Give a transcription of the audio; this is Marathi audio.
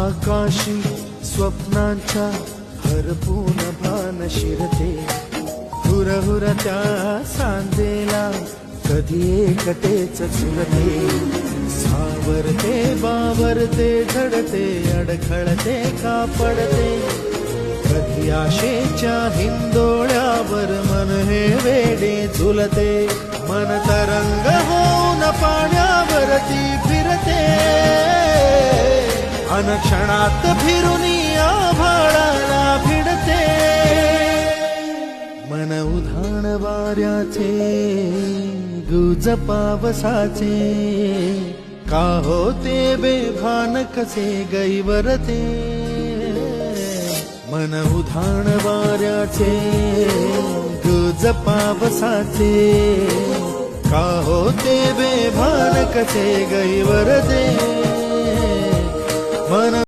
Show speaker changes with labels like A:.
A: आकाशी स्वप्नांच्या हरपून भान शिरते, हुरहुरत्या सांजेला कधी एकटेच झुरते, सावरते बावरते झडते, अडखळते का पडते, कधी आशेच्या हिंदोळ्यावर मन हे वेडे झुलते, मन तरंग होऊन पाण्यावरती फिरते, अनक्षणात फिरुनी आभाळाला भिडते, मन उधाण वाऱ्याचे गुज पावसाचे, का होते बेभान कसे गैवरते, मन उधाण वाऱ्याचे गुज पावसाचे, का होते बेभान कसे गैवरते.